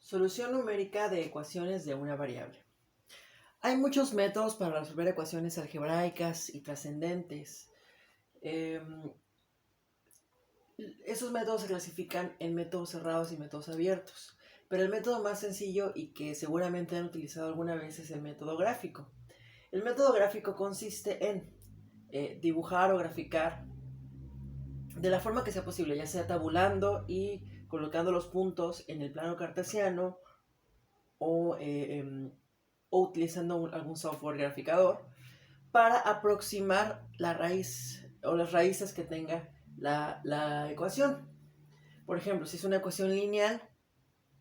Solución numérica de ecuaciones de una variable. Hay muchos métodos para resolver ecuaciones algebraicas y trascendentes. Esos métodos se clasifican en métodos cerrados y métodos abiertos. Pero el método más sencillo y que seguramente han utilizado alguna vez es el método gráfico. El método gráfico consiste en dibujar o graficar de la forma que sea posible, ya sea tabulando y colocando los puntos en el plano cartesiano o utilizando algún software graficador para aproximar la raíz o las raíces que tenga la ecuación. Por ejemplo, si es una ecuación lineal,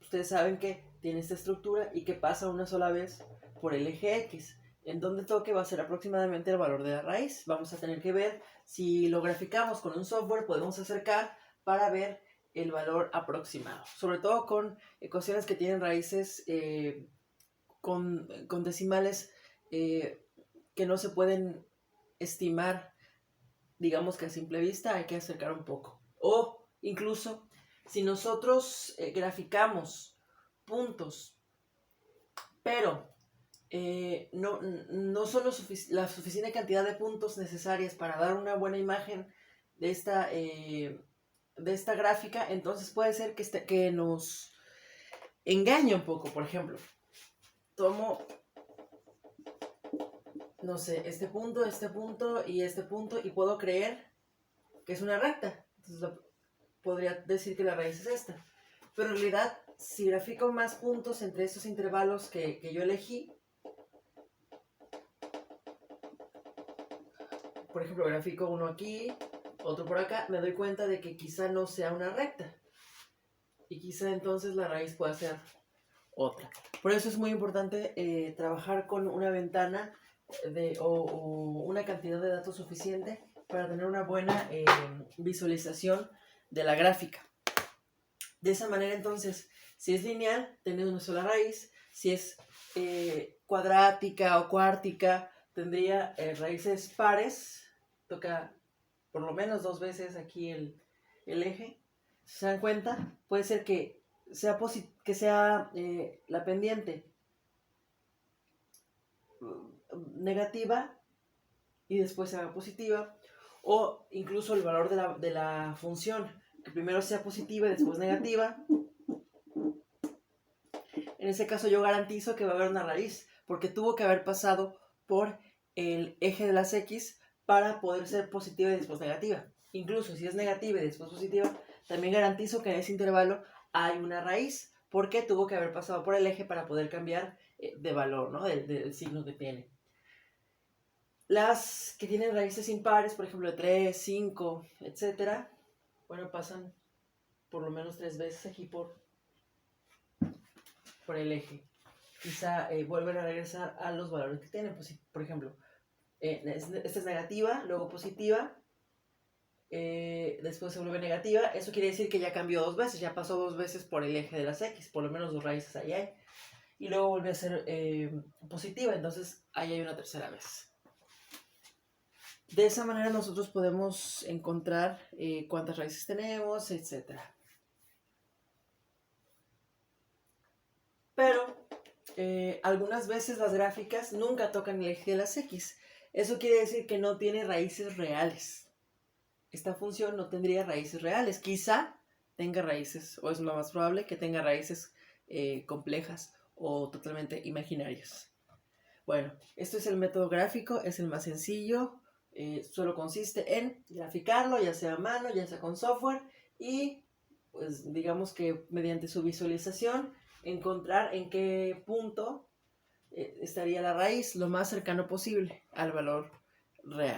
ustedes saben que tiene esta estructura y que pasa una sola vez por el eje X. En donde toque va a ser aproximadamente el valor de la raíz. Vamos a tener que ver si lo graficamos con un software, podemos acercar para ver el valor aproximado. Sobre todo con ecuaciones que tienen raíces con decimales que no se pueden estimar, digamos que a simple vista, hay que acercar un poco. O incluso si nosotros graficamos puntos, pero no son la suficiente cantidad de puntos necesarias para dar una buena imagen de esta gráfica, entonces puede ser que nos engañe un poco. Por ejemplo, tomo, no sé, este punto y este punto y puedo creer que es una recta. Entonces podría decir que la raíz es esta. Pero en realidad, si grafico más puntos entre estos intervalos que yo elegí, por ejemplo, grafico uno aquí, otro por acá, me doy cuenta de que quizá no sea una recta. Y quizá entonces la raíz pueda ser otra. Por eso es muy importante trabajar con una ventana o una cantidad de datos suficiente para tener una buena visualización de la gráfica. De esa manera, entonces, si es lineal, tenemos una sola raíz. Si es cuadrática o cuártica, tendría raíces pares. Toca por lo menos 2 veces aquí el eje. Si se dan cuenta, puede ser que sea la pendiente negativa y después sea positiva, o incluso el valor de la función, que primero sea positiva y después negativa. En ese caso yo garantizo que va a haber una raíz, porque tuvo que haber pasado por el eje de las X para poder ser positiva y después negativa. Incluso si es negativa y después positiva, también garantizo que en ese intervalo hay una raíz, porque tuvo que haber pasado por el eje para poder cambiar de valor, ¿no? del signo que tiene. Las que tienen raíces impares, por ejemplo, de 3, 5, etc., bueno, pasan por lo menos 3 veces aquí por el eje. Quizá vuelven a regresar a los valores que tienen. Pues, por ejemplo, esta es negativa, luego positiva, después se vuelve negativa. Eso quiere decir que ya cambió 2 veces, ya pasó 2 veces por el eje de las X, por lo menos 2 raíces ahí hay. Y luego vuelve a ser positiva, entonces ahí hay una tercera vez. De esa manera nosotros podemos encontrar cuántas raíces tenemos, etc. Pero algunas veces las gráficas nunca tocan el eje de las X. Eso quiere decir que no tiene raíces reales. Esta función no tendría raíces reales. Quizá tenga raíces, o es lo más probable que tenga raíces complejas o totalmente imaginarias. Bueno, esto es el método gráfico, es el más sencillo. Solo consiste en graficarlo, ya sea a mano, ya sea con software, y pues digamos que mediante su visualización encontrar en qué punto estaría la raíz lo más cercano posible al valor real.